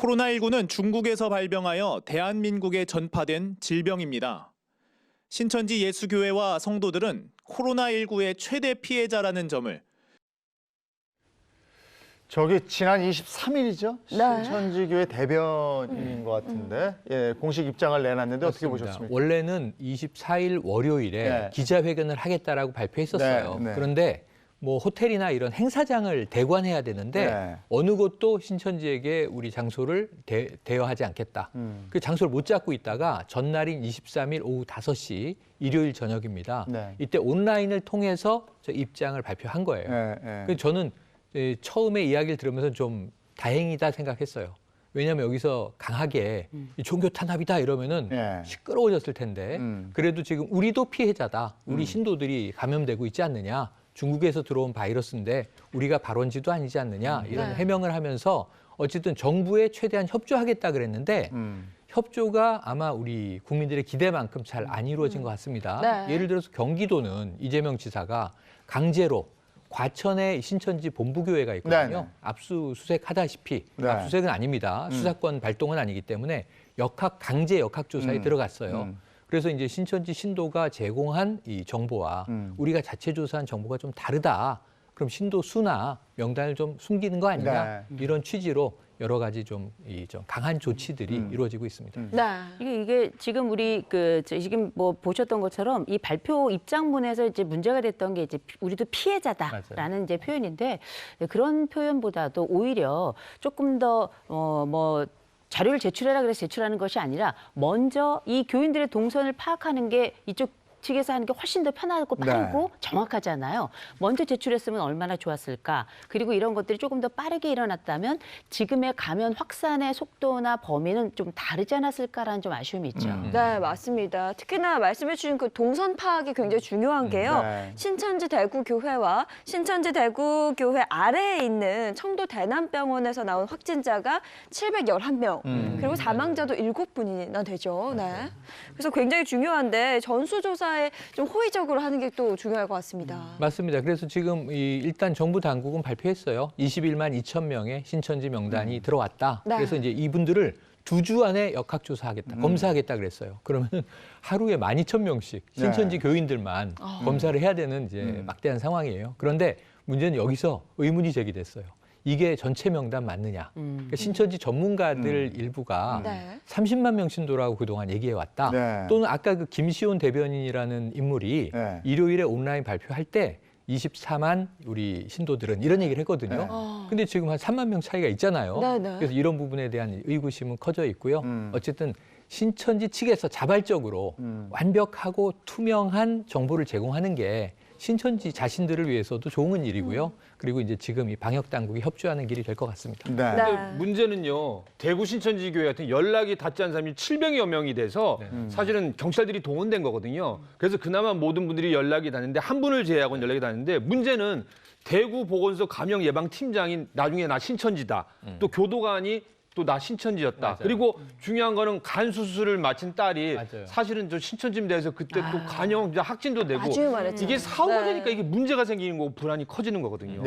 코로나19는 중국에서 발병하여 대한민국에 전파된 질병입니다. 신천지 예수교회와 성도들은 코로나19의 최대 피해자라는 점을 저기 지난 23일이죠? 네. 신천지교회 대변인인 것 같은데 공식 입장을 내놨는데 어떻게 그렇습니다. 보셨습니까? 원래는 24일 월요일에 네. 기자회견을 하겠다라고 발표했었어요. 네, 네. 그런데 뭐 호텔이나 이런 행사장을 대관해야 되는데 네. 어느 곳도 신천지에게 우리 장소를 대여하지 않겠다. 그 장소를 못 잡고 있다가 전날인 23일 오후 5시 일요일 저녁입니다. 네. 이때 온라인을 통해서 저 입장을 발표한 거예요. 그래서 저는 처음에 이야기를 들으면서 좀 다행이다 생각했어요. 왜냐하면 여기서 강하게 이 종교 탄압이다 이러면은 네. 시끄러워졌을 텐데 그래도 지금 우리도 피해자다. 우리 신도들이 감염되고 있지 않느냐. 중국에서 들어온 바이러스인데 우리가 발원지도 아니지 않느냐. 이런 해명을 하면서 어쨌든 정부에 최대한 협조하겠다 그랬는데 협조가 아마 우리 국민들의 기대만큼 잘 안 이루어진 것 같습니다. 네. 예를 들어서 경기도는 이재명 지사가 강제로 과천에 신천지 본부교회가 있거든요. 네네. 압수수색하다시피 네. 압수수색은 아닙니다. 수사권 발동은 아니기 때문에 강제 역학조사에 들어갔어요. 그래서 이제 신천지 신도가 제공한 이 정보와 우리가 자체 조사한 정보가 좀 다르다. 그럼 신도 수나 명단을 좀 숨기는 거 아니냐. 이런 취지로 여러 가지 좀 강한 조치들이 이루어지고 있습니다. 네. 이게 지금 우리 지금 뭐 보셨던 것처럼 이 발표 입장문에서 이제 문제가 됐던 게 이제 우리도 피해자다라는 이제 표현인데 그런 표현보다도 오히려 조금 더 자료를 제출해라 그래서 제출하는 것이 아니라 먼저 이 교인들의 동선을 파악하는 게 이쪽 측에서 하는 게 훨씬 더 편하고 빠르고 정확하잖아요. 먼저 제출했으면 얼마나 좋았을까. 그리고 이런 것들이 조금 더 빠르게 일어났다면 지금의 감염 확산의 속도나 범위는 좀 다르지 않았을까라는 좀 아쉬움이 있죠. 네, 맞습니다. 특히나 말씀해 주신 그 동선 파악이 굉장히 중요한 게요. 신천지 대구교회와 신천지 대구교회 아래에 있는 청도 대남병원에서 나온 확진자가 711명, 그리고 사망자도 7분이나 되죠. 네. 그래서 굉장히 중요한데 전수조사에 좀 호의적으로 하는 게 또 중요할 것 같습니다. 맞습니다. 그래서 지금 일단 정부 당국은 발표했어요. 21만 2천 명의 신천지 명단이 들어왔다. 네. 그래서 이제 이분들을 2주 안에 역학조사하겠다, 검사하겠다 그랬어요. 그러면 하루에 12,000명씩 신천지 교인들만 검사를 해야 되는 이제 막대한 상황이에요. 그런데 문제는 여기서 의문이 제기됐어요. 이게 전체 명단 맞느냐. 그러니까 신천지 전문가들 일부가 30만 명 신도라고 그동안 얘기해왔다. 또는 아까 그 김시온 대변인이라는 인물이 일요일에 온라인 발표할 때 24만 우리 신도들은 이런 얘기를 했거든요. 근데 지금 한 3만 명 차이가 있잖아요. 그래서 이런 부분에 대한 의구심은 커져 있고요. 어쨌든 신천지 측에서 자발적으로 완벽하고 투명한 정보를 제공하는 게 신천지 자신들을 위해서도 좋은 일이고요. 그리고 이제 지금 이 방역 당국이 협조하는 길이 될 것 같습니다. 근데 문제는요. 대구 신천지교회 같은 연락이 닿지 않은 사람이 700여 명이 돼서 사실은 경찰들이 동원된 거거든요. 그래서 그나마 모든 분들이 연락이 닿는데 한 분을 제외하고는 연락이 닿는데 문제는 대구 보건소 감염 예방 팀장인 나중에 나 신천지다. 또 교도관이 또 나 신천지였다. 맞아요. 그리고 중요한 거는 간 수술을 마친 딸이 맞아요. 사실은 저 신천지에 대해서 그때 또 간염 확진도 되고 나중에 말했죠. 이게 사후가 되니까 이게 문제가 생기는 거고 불안이 커지는 거거든요.